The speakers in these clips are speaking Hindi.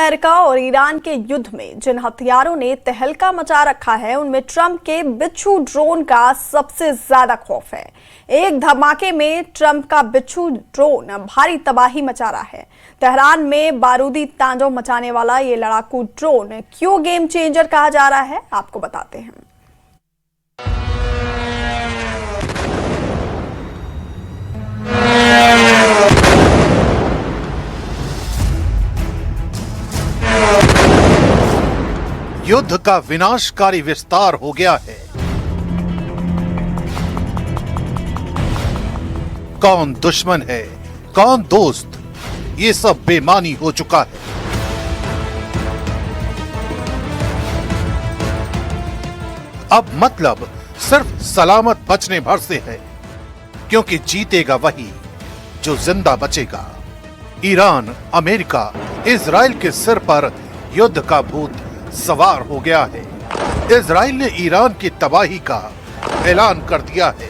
अमेरिका और ईरान के युद्ध में जिन हथियारों ने तहलका मचा रखा है, उनमें ट्रंप के बिच्छू ड्रोन का सबसे ज्यादा खौफ है। एक धमाके में ट्रंप का बिच्छू ड्रोन भारी तबाही मचा रहा है। तेहरान में बारूदी तांडव मचाने वाला ये लड़ाकू ड्रोन क्यों गेम चेंजर कहा जा रहा है, आपको बताते हैं। युद्ध का विनाशकारी विस्तार हो गया है। कौन दुश्मन है, कौन दोस्त, ये सब बेमानी हो चुका है। अब मतलब सिर्फ सलामत बचने भर से है, क्योंकि जीतेगा वही जो जिंदा बचेगा। ईरान, अमेरिका, इजराइल के सिर पर युद्ध का भूत सवार हो गया है। इजराइल ने ईरान की तबाही का ऐलान कर दिया है।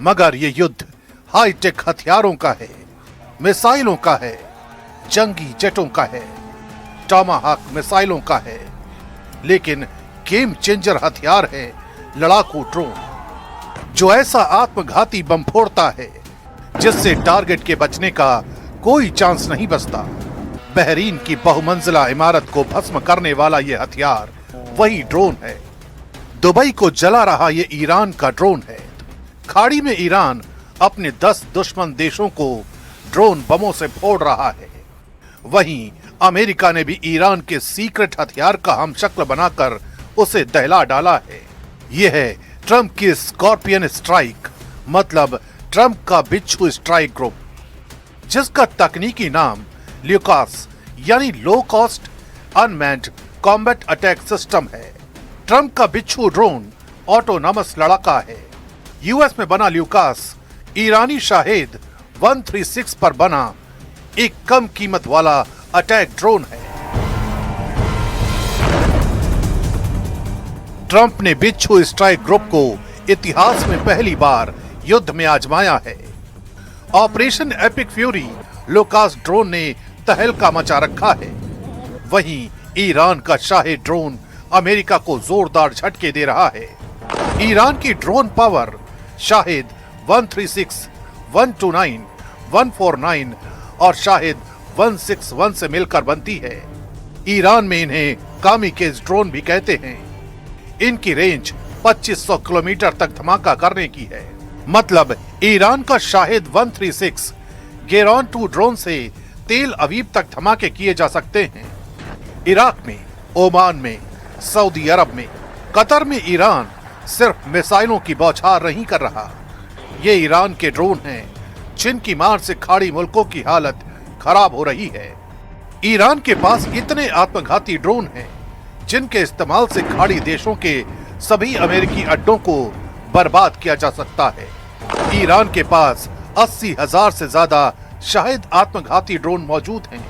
मगर ये युद्ध हाईटेक हथियारों का है, मिसाइलों का है, जंगी जेटों का है, टॉमाहाक मिसाइलों का है, लेकिन गेम चेंजर हथियार है लड़ाकू ड्रोन, जो ऐसा आत्मघाती बम फोड़ता है जिससे टारगेट के बचने का कोई चांस नहीं बचता। बहरीन की बहुमंजिला इमारत को भस्म करने वाला ये हथियार वही ड्रोन है। दुबई को जला रहा ये ईरान का ड्रोन है। खाड़ी में ईरान अपने 10 दुश्मन देशों को ड्रोन बमों से फोड़ रहा है। वहीं अमेरिका ने भी ईरान के सीक्रेट हथियार का हमशक्ल बनाकर उसे दहला डाला है। यह है ट्रंप की स्कॉर्पियन स्ट्राइक, मतलब ट्रंप का बिच्छू स्ट्राइक ग्रुप, जिसका तकनीकी नाम ल्यूकास यानी low cost unmanned combat attack system है। ट्रंप का बिच्छू ड्रोन ऑटोनॉमस लड़ाका है। यूएस में बना ल्यूकास ईरानी शाहेद 136 पर बना एक कम कीमत वाला अटैक ड्रोन है। ट्रंप ने बिच्छू स्ट्राइक ग्रुप को इतिहास में पहली बार युद्ध में आजमाया है। Operation epic fury Lucas drone ने तहलका मचा रखा है। वहीं ईरान का शाहेद ड्रोन अमेरिका को जोरदार झटके दे रहा है। ईरान की ड्रोन पावर शाहेद 136, 129, 149 और शाहेद 161 से मिलकर बनती है। ईरान में इन्हें कामिकेज ड्रोन भी कहते हैं। इनकी रेंज 2500 किलोमीटर तक धमाका करने की है। मतलब ईरान का शाहेद 136 गेरॉन 2 ड्रोन से तेल अवीव तक धमाके किए जा सकते हैं। इराक में, ओमान में, सऊदी अरब में, कतर में ईरान सिर्फ मिसाइलों की बौछार नहीं कर रहा। ये ईरान के ड्रोन हैं जिनकी मार से खाड़ी मुल्कों की हालत खराब हो रही है। ईरान के पास इतने आत्मघाती ड्रोन हैं जिनके इस्तेमाल से खाड़ी देशों के सभी अमेरिकी अड्डों को बर्बाद किया जा सकता है। ईरान के पास 80,000 से ज्यादा शाहिद आत्मघाती ड्रोन मौजूद हैं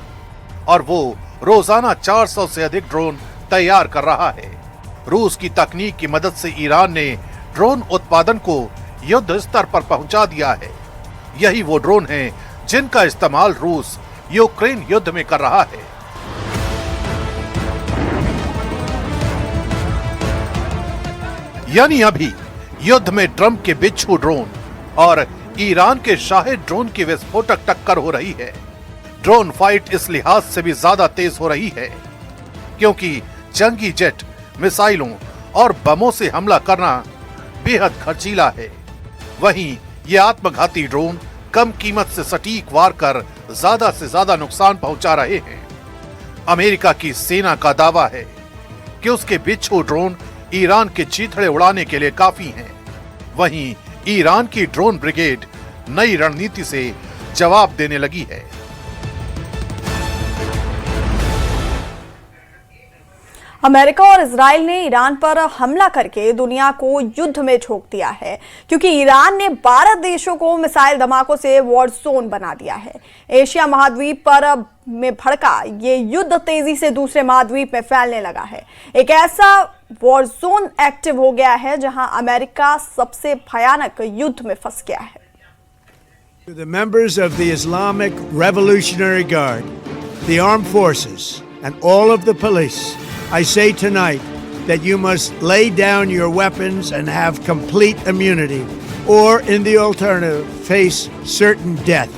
और वो रोजाना 400 से अधिक ड्रोन तैयार कर रहा है। रूस की तकनीक की मदद से ईरान ने ड्रोन उत्पादन को युद्ध स्तर पर पहुंचा दिया है। यही वो ड्रोन हैं जिनका इस्तेमाल रूस यूक्रेन युद्ध में कर रहा है। यानी अभी युद्ध में ट्रंप के बिच्छू ड्रोन और ईरान के शाहेद ड्रोन की विस्फोटक टक्कर हो रही है। ड्रोन फाइट इस लिहाज से भी ज्यादा तेज हो रही है क्योंकि जंगी जेट, मिसाइलों और बमों से हमला करना बेहद खर्चीला है। वहीं ये आत्मघाती ड्रोन कम कीमत से सटीक वार कर ज्यादा से ज्यादा नुकसान पहुंचा रहे हैं। अमेरिका की सेना का दावा है कि उसके बिच्छू ड्रोन ईरान के चीथड़े उड़ाने के लिए काफी हैं। वहीं ईरान की ड्रोन ब्रिगेड नई रणनीति से जवाब देने लगी है। अमेरिका और इजराइल ने ईरान पर हमला करके दुनिया को युद्ध में झोंक दिया है, क्योंकि ईरान ने 12 देशों को मिसाइल धमाकों से वॉर जोन बना दिया है। एशिया महाद्वीप पर में भड़का ये युद्ध तेजी से दूसरे महाद्वीप में फैलने लगा है। एक ऐसा वॉर जोन एक्टिव हो गया है जहां अमेरिका सबसे भयानक युद्ध में फंस गया है। To the members of the Islamic Revolutionary Guard, the armed forces, and all of the police, I say tonight that you must lay down your weapons and have complete immunity, or in the alternative, face certain death.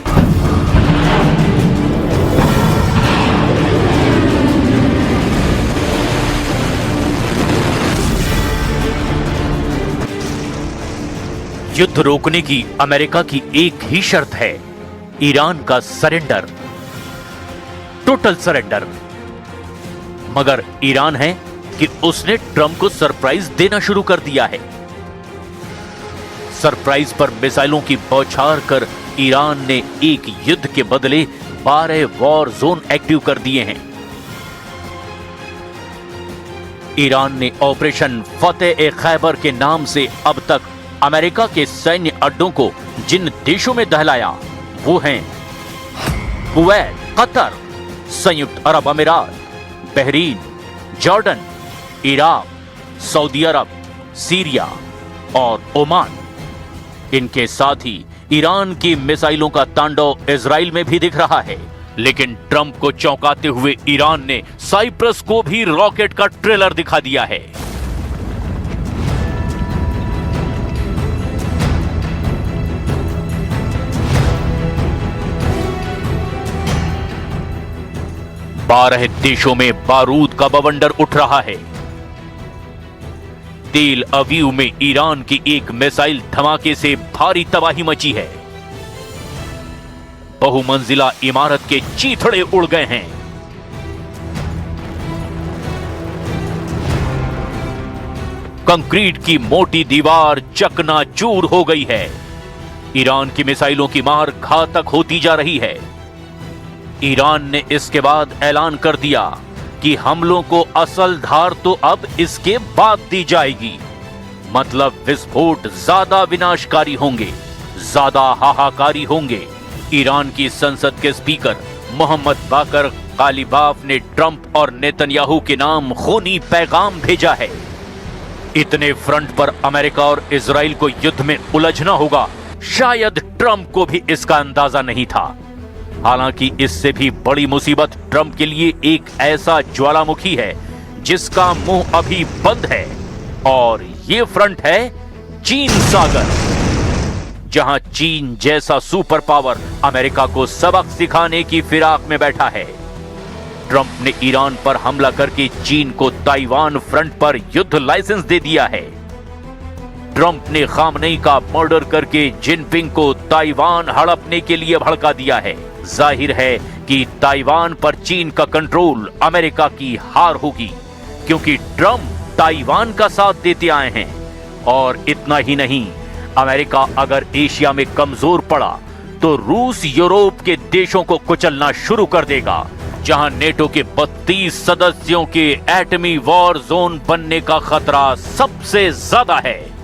युद्ध रोकने की अमेरिका की एक ही शर्त है, ईरान का सरेंडर, टोटल सरेंडर। मगर ईरान है कि उसने ट्रंप को सरप्राइज देना शुरू कर दिया है। सरप्राइज पर मिसाइलों की बौछार कर ईरान ने एक युद्ध के बदले 12 वॉर जोन एक्टिव कर दिए हैं। ईरान ने ऑपरेशन फतेह-ए-खैबर के नाम से अब तक अमेरिका के सैन्य अड्डों को जिन देशों में दहलाया वो हैं कुवैत, कतर, संयुक्त अरब अमीरात, बहरीन, जॉर्डन, इराक, सऊदी अरब, सीरिया और ओमान। इनके साथ ही ईरान की मिसाइलों का तांडव इजराइल में भी दिख रहा है। लेकिन ट्रंप को चौंकाते हुए ईरान ने साइप्रस को भी रॉकेट का ट्रेलर दिखा दिया है। बारह देशों में बारूद का बवंडर उठ रहा है। तेल अवीव में ईरान की एक मिसाइल धमाके से भारी तबाही मची है। बहुमंजिला इमारत के चीथड़े उड़ गए हैं। कंक्रीट की मोटी दीवार चकनाचूर हो गई है। ईरान की मिसाइलों की मार घातक होती जा रही है। ईरान ने इसके बाद ऐलान कर दिया कि हमलों को असल धार तो अब इसके बाद दी जाएगी। मतलब विस्फोट ज्यादा विनाशकारी होंगे, ज्यादा हाहाकारी होंगे। ईरान की संसद के स्पीकर मोहम्मद बाकर गालिबाफ ने ट्रंप और नेतन्याहू के नाम खूनी पैगाम भेजा है। इतने फ्रंट पर अमेरिका और इजराइल को युद्ध में उलझना होगा, शायद ट्रंप को भी इसका अंदाजा नहीं था। हालांकि इससे भी बड़ी मुसीबत ट्रंप के लिए एक ऐसा ज्वालामुखी है जिसका मुंह अभी बंद है, और ये फ्रंट है चीन सागर, जहां चीन जैसा सुपर पावर अमेरिका को सबक सिखाने की फिराक में बैठा है। ट्रंप ने ईरान पर हमला करके चीन को ताइवान फ्रंट पर युद्ध लाइसेंस दे दिया है। ट्रंप ने खामनेई का मर्डर करके जिनपिंग को ताइवान हड़पने के लिए भड़का दिया है। जाहिर है कि ताइवान पर चीन का कंट्रोल अमेरिका की हार होगी, क्योंकि ट्रंप ताइवान का साथ देते आए हैं। और इतना ही नहीं, अमेरिका अगर एशिया में कमजोर पड़ा तो रूस यूरोप के देशों को कुचलना शुरू कर देगा, जहां नेटो के 32 सदस्यों के एटमी वॉर जोन बनने का खतरा सबसे ज्यादा है।